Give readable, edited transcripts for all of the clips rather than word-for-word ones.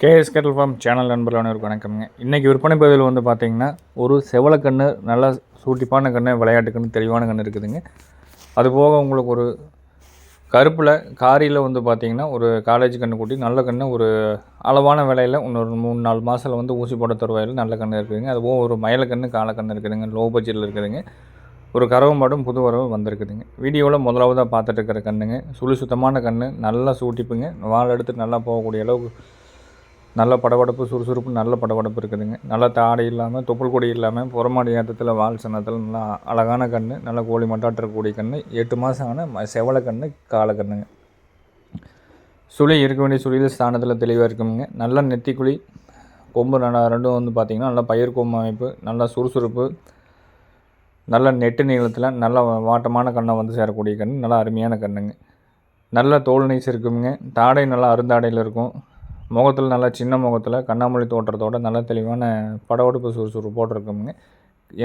KS கேட்டல் form channel நண்பர்கள் அனைவருக்கும் வணக்கம்ங்க. இன்றைக்கி விற்பனை பதிவில் வந்து பார்த்திங்கன்னா ஒரு செவலக்கன்று நல்லா சூட்டிப்பான கன்று, விளையாட்டு கன்று, தெளிவான கன்று இருக்குதுங்க. அதுபோக உங்களுக்கு ஒரு கருப்பில் காரியில் வந்து பார்த்திங்கன்னா ஒரு காலேஜ் கன்று கூட்டி நல்ல கன்று, ஒரு அளவான விலையில் இன்னொரு 3-4 மாதத்தில் வந்து ஊசி போட தருவாயில் நல்ல கன்று இருக்குதுங்க. அதுபோக ஒரு மயிலக்கன்று, காலக்கன்று இருக்குதுங்க. லோ பட்ஜெட்டில் இருக்குதுங்க. ஒரு கறவை மாடும் புது வரவு வந்திருக்குதுங்க. வீடியோவில் முதலாவதாக பார்த்துட்டு இருக்கிற கன்றுங்க சுழி சுத்தமான கன்று, நல்லா சூட்டிப்புங்க. வால் எடுத்துட்டு நல்லா போகக்கூடிய அளவுக்கு நல்ல படபடப்பு, சுறுசுறுப்பு, நல்ல படபடப்பு இருக்குதுங்க. நல்லா தாடை இல்லாமல், தொப்புள் கொடி இல்லாமல், புறமாடி ஏற்றத்தில், வால் சன்னத்தில் நல்லா அழகான கன்று, நல்ல கோழி மட்டாட்டு இருக்கக்கூடிய கன்று, 8 மாதம் ஆன செவலை கன்று, காலக்கண்ணுங்க. சுழி இருக்க வேண்டிய சுழியில் ஸ்தானத்தில் தெளிவாக இருக்குங்க. நல்ல நெத்திக்குழி, கொம்பு ரெண்டும் வந்து பார்த்திங்கன்னா நல்லா பயிர் கொம்பு அமைப்பு, நல்லா சுறுசுறுப்பு, நல்ல நெட்டு நீளத்தில் நல்ல வாட்டமான கண்ணை வந்து சேரக்கூடிய கன்று, நல்லா அருமையான கன்றுங்க. நல்ல தோல் நைஸ் இருக்குங்க. தாடை நல்லா அருந்தாடையில் இருக்கும். முகத்தில் நல்லா சின்ன முகத்தில் கண்ணாமொழி தோற்றத்தோடு நல்ல தெளிவான படவெடுப்பு சுறுசுறுப்போடு இருக்குங்க.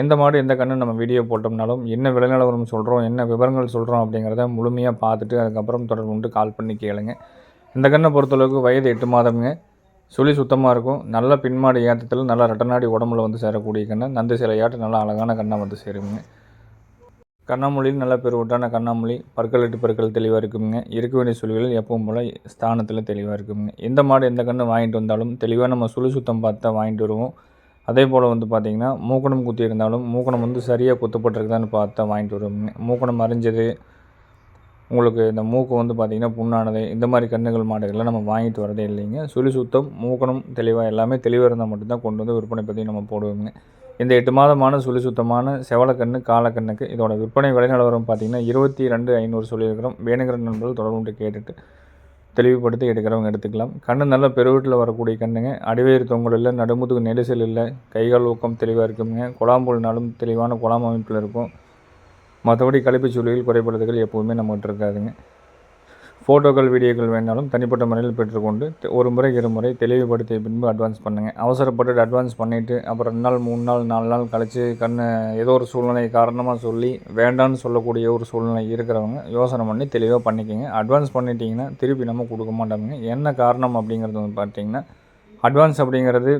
எந்த மாடு எந்த கன்று நம்ம வீடியோ போட்டோம்னாலும் என்ன விலை நிலவரம் சொல்கிறோம், என்ன விவரங்கள் சொல்கிறோம் அப்படிங்கிறத முழுமையாக பார்த்துட்டு அதுக்கப்புறம் தொடர்பு கொண்டு கால் பண்ணி கேளுங்க. இந்த கன்றை பொறுத்தளவுக்கு வயது 8 மாதம்ங்க. சுழி சுத்தமாக இருக்கும். நல்ல பின்மாடி ஏற்றத்தில் நல்ல ரெட்டநாடி உடம்புல வந்து சேரக்கூடிய கன்று, நந்து சிலையாட்டு நல்லா அழகான கண்ணை வந்து சேருங்க. கண்ணாமொழியில் நல்ல பெருவட்டான கண்ணாமொழி, பற்கள் பற்கள் தெளிவாக இருக்குங்க. இருக்க வேண்டிய சுழிகளில் எப்பவும் போல் ஸ்தானத்தில் தெளிவாக இருக்குங்க. எந்த மாடு எந்த கன்று வாங்கிட்டு வந்தாலும் தெளிவாக நம்ம சுழி சுத்தம் பார்த்து தான் வாங்கிட்டு வருவோம். அதே போல் வந்து பார்த்திங்கன்னா மூக்கணம் குத்தி இருந்தாலும் மூக்கணம் வந்து சரியாக குத்தப்பட்டிருக்குதான்னு பார்த்து தான் வாங்கிட்டு வருவோங்க. மூக்கணம் அரிஞ்சது, உங்களுக்கு இந்த மூக்கு வந்து பார்த்திங்கன்னா புண்ணானது, இந்த மாதிரி கன்றுகள் மாடுகள்லாம் நம்ம வாங்கிட்டு வரதே இல்லைங்க. சுழி சுத்தம், மூக்கணம் தெளிவாக எல்லாமே தெளிவாக இருந்தால் மட்டும்தான் கொண்டு வந்து விற்பனை பற்றி நம்ம போடுவோங்க. இந்த 8 மாதமான சுழி சுத்தமான செவலக்கன்று, காலக்கண்ணுக்கு இதோட விற்பனை விலை நிலவரம் பார்த்திங்கன்னா 22,500 சொல்லியிருக்கிறோம். வேணுங்கிற நண்பர்கள் தொடர்பு கேட்டுட்டு தெளிவுபடுத்தி எடுக்கிறவங்க எடுத்துக்கலாம். கன்று நல்ல பெருவீட்டில் வரக்கூடிய கன்றுங்க. அடிவயிறு தொங்கல் இல்லை, நடுமுதுகு நெரிசல் இல்லை, கைகால் ஊக்கம் தெளிவாக இருக்குங்க. குழாம்புல்னாலும் தெளிவான குழாம் அமைப்பில் இருக்கும். மற்றபடி கழிப்பு சூழலில் குறைபாடுகள் எப்போவுமே நம்மகிட்ட இருக்காதுங்க. ஃபோட்டோக்கள், வீடியோக்கள் வேணாலும் தனிப்பட்ட முறையில் பெற்றுக்கொண்டு ஒரு முறை 2 முறை தெளிவுபடுத்திய பின்பு அட்வான்ஸ் பண்ணுங்கள். அவசரப்பட்டு அட்வான்ஸ் பண்ணிவிட்டு அப்புறம் 2 நாள் 3 நாள் 4 நாள் கழித்து கண்ணை ஏதோ ஒரு சூழ்நிலை காரணமாக சொல்லி வேண்டான்னு சொல்லக்கூடிய ஒரு சூழ்நிலை இருக்கிறவங்க யோசனை பண்ணி தெளிவாக பண்ணிக்கோங்க. அட்வான்ஸ் பண்ணிட்டீங்கன்னா திருப்பி நம்ம கொடுக்க மாட்டோங்க. என்ன காரணம் அப்படிங்கிறது வந்து பார்த்திங்கன்னா, அட்வான்ஸ் அப்படிங்கிறது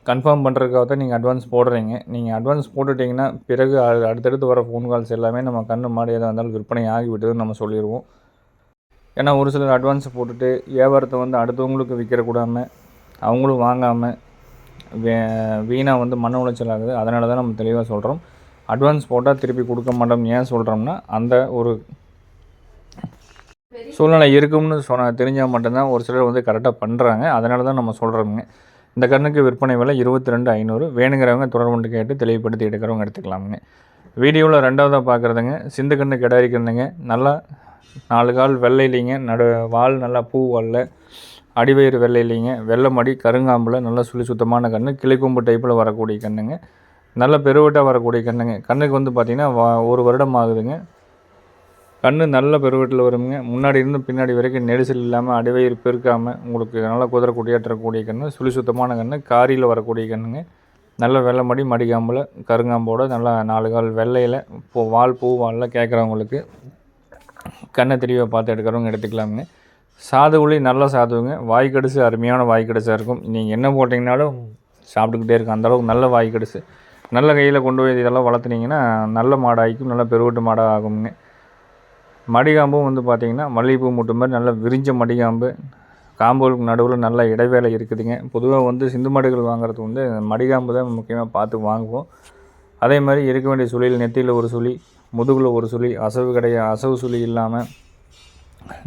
கன்ஃபார்ம் பண்ணுறதுக்காக தான் நீங்கள் அட்வான்ஸ் போடுறீங்க. நீங்கள் அட்வான்ஸ் போட்டுட்டிங்கன்னா பிறகு அடுத்தடுத்து வர ஃபோன் கால்ஸ் எல்லாமே நம்ம கன்று மாடு எதாக இருந்தாலும் விற்பனை ஆகிவிட்டதுன்னு நம்ம சொல்லிடுவோம். ஏன்னா ஒரு சிலர் அட்வான்ஸ் போட்டுட்டு வியாபாரத்தை வந்து அடுத்தவங்களுக்கு விற்கிறக்கூடாமல் அவங்களும் வாங்காமல் வீணாக வந்து மன உளைச்சல் ஆகுது. அதனால தான் நம்ம தெளிவாக சொல்கிறோம், அட்வான்ஸ் போட்டால் திருப்பி கொடுக்க மாட்டோம். ஏன் சொல்கிறோம்னா, அந்த ஒரு சூழ்நிலை இருக்கும்னு தெரிஞ்சால் மட்டும்தான் ஒரு சிலர் வந்து கரெக்டாக பண்ணுறாங்க. அதனால தான் நம்ம சொல்கிறோங்க. இந்த கன்றுக்கு விற்பனை விலை 22,500. வேணுங்கிறவங்க தொடர்பு கேட்டு தெளிவுபடுத்தி எடுக்கிறவங்க எடுத்துக்கலாமுங்க. வீடியோவில் 2வதாக பார்க்குறதுங்க சிந்து கன்று, கிடாரி கன்றுங்க. நல்லா 4 கால் வெள்ளை இல்லைங்க, வால் நல்லா பூ வாலில், அடிவயிறு வெள்ளை இல்லைங்க, வெள்ளை மடி கருங்காம்பில் நல்ல சுழி சுத்தமான கன்று, கிளிக்கொம்பு டைப்பில் வரக்கூடிய கன்றுங்க. நல்ல பெருவட்டாக வரக்கூடிய கன்றுங்க. கண்ணுக்கு வந்து பார்த்திங்கன்னா 1 வருடம் ஆகுதுங்க. கன்று நல்ல பெருவட்டில் வருங்க. முன்னாடி இருந்து பின்னாடி வரைக்கும் நெரிசல் இல்லாமல், அடிவயிறு பெருக்காமல் உங்களுக்கு நல்லா குதிரக்கூடியாற்றக்கூடிய கன்று, சுழி சுத்தமான கன்று, காரியில் வரக்கூடிய கன்றுங்க. நல்ல வெள்ளை மடி, மடிக்காம்பில், கருங்காம்போடு நல்லா 4 கால் வெள்ளையில் வால் பூ வாலில் கேட்குறவங்களுக்கு கண்ணை தெளிவாக பார்த்து எடுக்கிறவங்க எடுத்துக்கலாமுங்க. சாதுகுழி நல்ல சாதுவுங்க. வாய்க்கடிசு அருமையான வாய்க்கடிசாக இருக்கும். நீங்கள் என்ன போட்டிங்கனாலும் சாப்பிட்டுக்கிட்டே இருக்கும். அந்தளவுக்கு நல்ல வாய்க்கடிசு. நல்ல கையில் கொண்டு போய் இதெல்லாம் வளர்த்துனீங்கன்னா நல்ல மாடாகிக்கும், நல்ல பெருவட்டு மாடாக ஆகுங்க. மடிகாம்பும் வந்து பார்த்திங்கன்னா மல்லிகைப்பூ மூட்டு மாதிரி நல்ல விரிஞ்ச மடிகாம்பு, காம்புகளுக்கு நடுவில் நல்ல இடைவேளை இருக்குதுங்க. பொதுவாக வந்து சிந்து மாடுகள் வாங்குறது வந்து மடிகாம்பு தான் முக்கியமாக பார்த்து வாங்குவோம். அதே மாதிரி இருக்க வேண்டிய சுழியில் நெத்தியில் ஒரு சுழி, முதுகில் ஒரு சுழி, அசவு சுழி இல்லாமல்,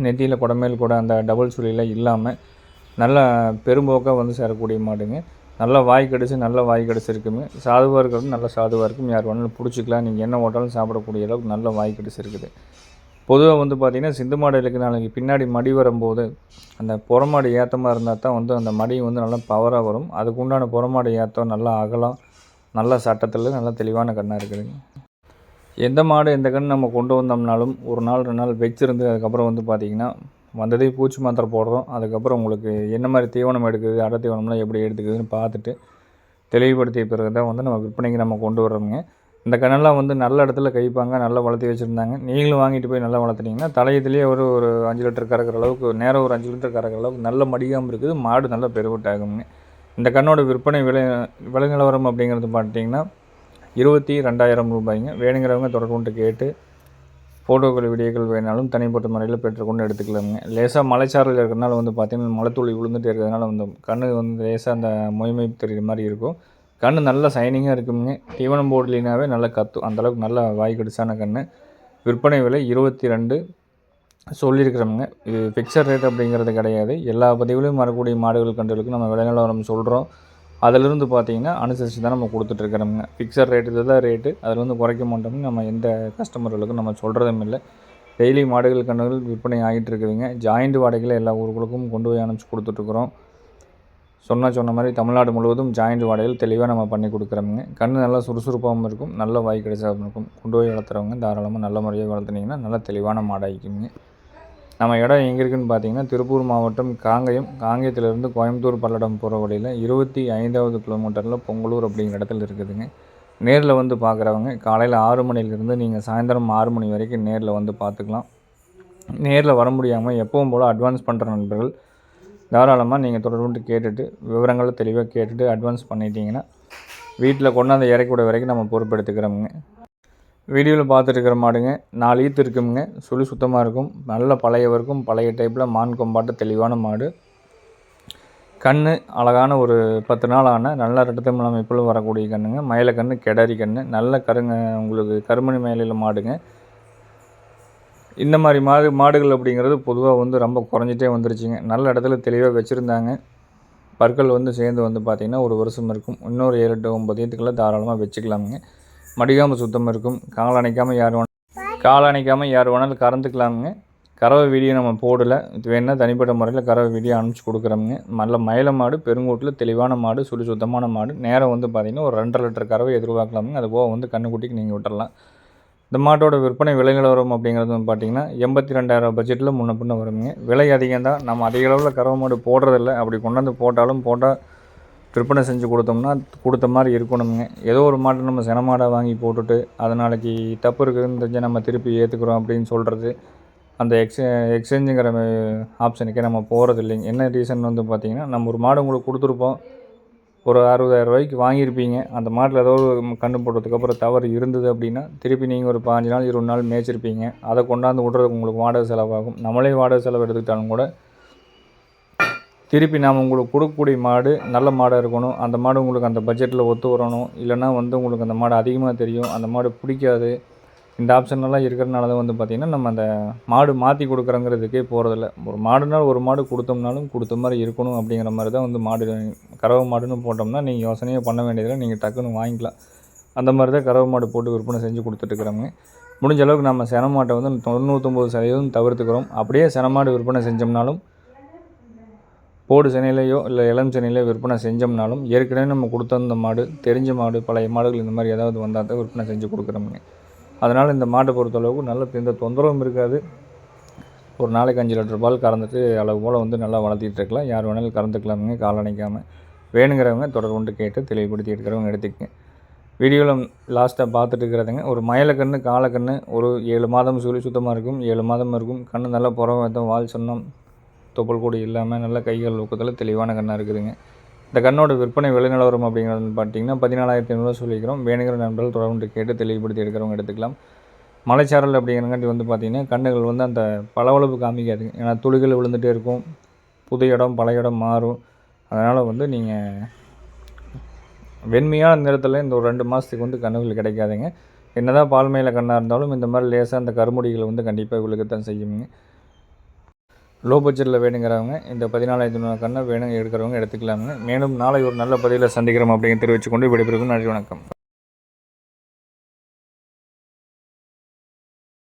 நெத்தியில் குடமேல் கூட அந்த டபுள் சுழியில் இல்லாமல் நல்ல பெரும்போக்காக வந்து சேரக்கூடிய மாடுங்க. நல்லா வாய்க்கடிச்சு இருக்குங்க. சாதுவாக இருக்கிறது நல்ல சாதுவாக இருக்கும். யார் வேணாலும் பிடிச்சிக்கலாம். நீங்கள் என்ன ஓட்டாலும் சாப்பிடக்கூடிய அளவுக்கு நல்ல வாய்க்கடிச்சு இருக்குது. பொதுவாக வந்து பார்த்திங்கன்னா சிந்து மாடுகளுக்கு நாளைக்கு பின்னாடி மடி வரும்போது அந்த புறமாடு ஏற்றமாக இருந்தால் தான் வந்து அந்த மடி வந்து நல்லா பவராக வரும். அதுக்கு உண்டான புறமாடு ஏற்றம் நல்லா அகலம், நல்ல சட்டத்தில் நல்ல தெளிவான கண்ணாக இருக்குதுங்க. எந்த மாடு எந்த கன்று நம்ம கொண்டு வந்தோம்னாலும் 1 நாள் 2 நாள் வச்சுருந்து அதுக்கப்புறம் வந்து பார்த்திங்கன்னா வந்ததே பூச்சி மாத்திரை போடுறோம். அதுக்கப்புறம் உங்களுக்கு என்ன மாதிரி தீவனம் எடுக்குது, அடை தீவனம்லாம் எப்படி எடுத்துக்குதுன்னு பார்த்துட்டு தெளிவுபடுத்திய பிறகு தான் வந்து நம்ம விற்பனைக்கு நம்ம கொண்டு வர்றோங்க. இந்த கண்ணெல்லாம் வந்து நல்ல இடத்துல கைப்பாங்க, நல்லா வளர்த்தி வச்சுருந்தாங்க. நீங்களும் வாங்கிட்டு போய் நல்லா வளர்த்துனீங்கன்னா தலையத்துலேயே ஒரு 5 லிட்டர் கறக்கிற அளவுக்கு, நேரம் ஒரு 5 லிட்டர் கறக்கிற அளவுக்கு நல்ல மடிகாம்பு இருக்குது. மாடு நல்லா பெருவட்டாகுங்க. இந்த கண்ணோட விற்பனை விலை நிலவரம் அப்படிங்கிறது பார்த்தீங்கன்னா ரூ. 22,000. வேணுங்கிறவங்க தொடர்பு கொண்டு கேட்டு ஃபோட்டோக்கள் வீடியோக்கள் வேணாலும் தனிப்பட்ட முறையில் பெற்றுக்கொண்டு எடுத்துக்கலாமுங்க. லேசாக மலைச்சாரல் இருக்கிறனால வந்து பார்த்திங்கன்னா மலைத்துளி விழுந்துகிட்டே இருக்கிறதுனால வந்து கண் வந்து லேசாக அந்த மொய்மை தெரிகிற மாதிரி இருக்கும். கண் நல்லா சைனிங்காக இருக்குங்க. தீவனம் போடலினாவே நல்லா கத்தும். அந்தளவுக்கு நல்லா வாய் கடிசான கண். விற்பனை விலை 22 சொல்லியிருக்கிறோமுங்க. இது ஃபிக்ஸட் ரேட் அப்படிங்கிறது கிடையாது. எல்லா பதிவுலையும் வரக்கூடிய மாடுகள் கன்றுகளுக்கு நம்ம விலை நிலவரம் சொல்கிறோம். அதிலிருந்து பார்த்திங்கன்னா அனுசரித்து தான் நம்ம கொடுத்துட்ருக்குறோமுங்க. ஃபிக்ஸட் ரேட்டு இதுதான் ரேட்டு. அதில் வந்து குறைக்க மாட்டோம்னு நம்ம எந்த கஸ்டமர்களுக்கும் நம்ம சொல்கிறதும் இல்லை. டெய்லி மாடுகள் கன்றுகள் விற்பனை ஆகிட்டு இருக்குதுங்க. ஜாயிண்ட் வாடகையில் எல்லா ஊர்களுக்கும் கொண்டு போய் அனுப்பிச்சி கொடுத்துட்ருக்குறோம். சொன்ன மாதிரி தமிழ்நாடு முழுவதும் ஜாயிண்ட் வாடகையில் தெளிவாக நம்ம பண்ணி கொடுக்குறோமுங்க. கண் நல்லா சுறுசுறுப்பாகவும் இருக்கும், நல்ல வாய் கிடைச்சாகவும் இருக்கும். கொண்டு போய் வளர்த்துறவங்க தாராளமாக நல்ல முறையாக வளர்த்துனீங்கன்னா நல்ல தெளிவான மாடாகிக்குங்க. நம்ம இடம் எங்கே இருக்குதுன்னு பார்த்தீங்கன்னா திருப்பூர் மாவட்டம் காங்கேயத்திலேருந்து கோயம்புத்தூர் பல்லடம் போகிற வழியில் 25வது கிலோமீட்டரில் பொங்கலூர் அப்படிங்கிற இடத்துல இருக்குதுங்க. நேரில் வந்து பார்க்குறவங்க காலையில் 6 மணிலேருந்து நீங்கள் சாயந்தரம் 6 மணி வரைக்கும் நேரில் வந்து பார்த்துக்கலாம். நேரில் வர முடியாமல் எப்பவும் போல் அட்வான்ஸ் பண்ணுற நண்பர்கள் தாராளமாக நீங்கள் தொடர்பு கேட்டுட்டு விவரங்களை தெளிவாக கேட்டுட்டு அட்வான்ஸ் பண்ணிட்டீங்கன்னா வீட்டில் கொண்டாந்து இறக்கி விட வரைக்கும் நம்ம பொறுப்பெடுத்துக்கிறோமுங்க. வீடியோவில் பார்த்துருக்கிற மாடுங்க 4 ஈத்து இருக்குங்க. சுழி சுத்தமாக இருக்கும். நல்ல பழையவருக்கும் பழைய டைப்பில் மான் கொம்பாட்ட தெளிவான மாடு. கண் அழகான ஒரு 10 நாள் ஆன நல்ல ரெட்டத்தமிழ் அமைப்பில் வரக்கூடிய கண்ணுங்க. மயில கண், கெடாரி கண், நல்ல உங்களுக்கு கருமணி மயிலில் மாடுங்க. இந்த மாதிரி மாடுகள் அப்படிங்கிறது பொதுவாக வந்து ரொம்ப குறைஞ்சிட்டே வந்துருச்சுங்க. நல்ல இடத்துல தெளிவாக வச்சுருந்தாங்க. பற்கள் வந்து சேர்ந்து வந்து பார்த்திங்கன்னா ஒரு வருஷம் இருக்கும். இன்னொரு 7, 8, 9 ஈத்துக்கெல்லாம் தாராளமாக வச்சுக்கலாமுங்க. மடிகாம்பு சுத்தமாக இருக்கும். கால் அணைக்காமல் யார் வேணாலும் கறந்துக்கலாமுங்க. கறவை வீடியோ நம்ம போடலை. இது வேணா தனிப்பட்ட முறையில் கறவை வீடியோ அனுப்பிச்சி கொடுக்குறோமுங்க. நல்ல மயில மாடு, பெருங்கூட்டில் தெளிவான மாடு, சுத்தமான மாடு. நேரம் வந்து பார்த்திங்கன்னா ஒரு 2.5 லிட்டர் கறவை எதிர்பார்க்கலாமுங்க. அது போக வந்து கண்ணுக்குட்டிக்கு நீங்கள் விட்டுறலாம். இந்த மாட்டோட விற்பனை விலை நிலவரம் அப்படிங்கிறது வந்து பார்த்திங்கன்னா 82,000 பட்ஜெட்டில் முன்ன பின்ன வருங்க. விலை அதிகம் தான். நம்ம அதிக அளவில் கறவை மாடு போடுறதில்ல. அப்படி கொண்டாந்து போட்டால் விற்பனை செஞ்சு கொடுத்த மாதிரி இருக்கணுங்க. ஏதோ ஒரு மாட்டை நம்ம சென மாடாக வாங்கி போட்டுட்டு அது நாளைக்கு தப்பு இருக்குதுன்னு தெரிஞ்சு நம்ம திருப்பி ஏற்றுக்குறோம் அப்படின்னு சொல்கிறது அந்த எக்ஸ்சேஞ்சுங்கிற ஆப்ஷனுக்கே நம்ம போகிறது இல்லைங்க. என்ன ரீசன் வந்து பார்த்திங்கன்னா நம்ம ஒரு மாடு உங்களுக்கு கொடுத்துருப்போம். ஒரு 60,000 ரூபாய்க்கு வாங்கியிருப்பீங்க. அந்த மாட்டில் ஏதோ ஒரு கன்று போட்டதுக்கப்புறம் தவறு இருந்தது அப்படின்னா திருப்பி நீங்கள் ஒரு 15 நாள் 20 நாள் மேய்ச்சிருப்பீங்க. அதை கொண்டாந்து விட்றதுக்கு உங்களுக்கு வாடகை செலவாகும். நம்மளே வாடகை செலவு எடுத்துக்கிட்டாலும் கூட திருப்பி நாம் உங்களுக்கு கொடுக்கக்கூடிய மாடு நல்ல மாடாக இருக்கணும். அந்த மாடு உங்களுக்கு அந்த பட்ஜெட்டில் ஒத்து வரணும். இல்லைனா வந்து உங்களுக்கு அந்த மாடு அதிகமாக தெரியும், அந்த மாடு பிடிக்காது. இந்த ஆப்ஷன்லாம் இருக்கிறதுனால தான் வந்து பார்த்திங்கன்னா நம்ம அந்த மாடு மாற்றி கொடுக்குறோங்கிறதுக்கே போகிறதில்ல. ஒரு மாடுனால் ஒரு மாடு கொடுத்தோம்னாலும் கொடுத்த மாதிரி இருக்கணும் அப்படிங்கிற மாதிரி தான் வந்து மாடு கறவை மாடுன்னு போட்டோம்னா நீங்கள் யோசனையே பண்ண வேண்டியதில்லை. நீங்கள் டக்குன்னு வாங்கிக்கலாம். அந்த மாதிரி தான் கறவை மாடு போட்டு விற்பனை செஞ்சு கொடுத்துட்டுருக்குறோங்க. முடிஞ்ச அளவுக்கு நம்ம சென மாட்டை வந்து 99% தவிர்த்துக்கிறோம். அப்படியே சென மாடு விற்பனை செஞ்சோம்னாலும் போடு சென்னையிலையோ இல்லை இளம் சென்னையிலையோ விற்பனை செஞ்சோம்னாலும் ஏற்கனவே நம்ம கொடுத்த மாடு, தெரிஞ்ச மாடு, பழைய மாடுகள் இந்த மாதிரி ஏதாவது வந்தால் தான் விற்பனை செஞ்சு கொடுக்குறோமுங்க. அதனால் இந்த மாட்டை பொறுத்தளவுக்கு நல்ல எந்த தொந்தரவும் இருக்காது. ஒரு நாளைக்கு 5 லிட்டர் பால் கறந்துட்டு அளவு போல் வந்து நல்லா வளர்த்திட்டு இருக்கலாம். யார் வேணாலும் கறந்துக்கலாமுங்க கால் அணைக்காமல். வேணுங்கிறவங்க தொடர்பு கொண்டு கேட்டு தெளிவுபடுத்தி எடுக்கிறவங்க எடுத்துக்கங்க. வீடியோவில் லாஸ்ட்டாக பார்த்துட்டு இருக்கிறதுங்க ஒரு மயிலக்கன்று, காலக்கன்று, ஒரு 7 மாதம் சுத்தமாக இருக்கும். 7 மாதம் இருக்கும். கண் நல்லா புறவத்தம், வால் சொன்னம், தொப்புள் கூடி இல்லாமல் நல்ல கைகள் ஊக்கத்தில் தெளிவான கண்ணாக இருக்குதுங்க. இந்த கண்ணோட விற்பனை விலை நிலவரம் அப்படிங்கிறது பார்த்தீங்கன்னா 14,500 சொல்லிக்கிறோம். வேணுங்கிற நண்பர்கள் தொடர்ந்து கேட்டு தெளிவுபடுத்தி எடுக்கிறவங்க எடுத்துக்கலாம். மலைச்சாரல் அப்படிங்கிறங்காட்டி வந்து பார்த்திங்கன்னா கண்ணுகள் வந்து அந்த பளபளப்பு காமிக்காதுங்க. ஏன்னா துளிகள் விழுந்துகிட்டே இருக்கும். புது இடம் பழைய இடம் மாறும். அதனால் வந்து நீங்கள் வெண்மையான நிறத்தில் இந்த ஒரு 2 மாதத்துக்கு வந்து கண்ணுகள் கிடைக்காதுங்க. என்ன தான் பால்மையில் கண்ணாக இருந்தாலும் இந்த மாதிரி லேசாக அந்த கருமுடிகள் வந்து கண்டிப்பாக விழுக்கத்தான் செய்யுங்க. லோ பட்ஜெட்டில் வேணுங்கிறவங்க இந்த 14,500 கண்ணை எடுக்கிறவங்க எடுத்துக்கலாமுங்க. மேலும் நாளை ஒரு நல்ல பதிவில் சந்திக்கிறோம் அப்படிங்கிற தெரிவித்துக்கொண்டு விடைபெறும். நன்றி, வணக்கம்.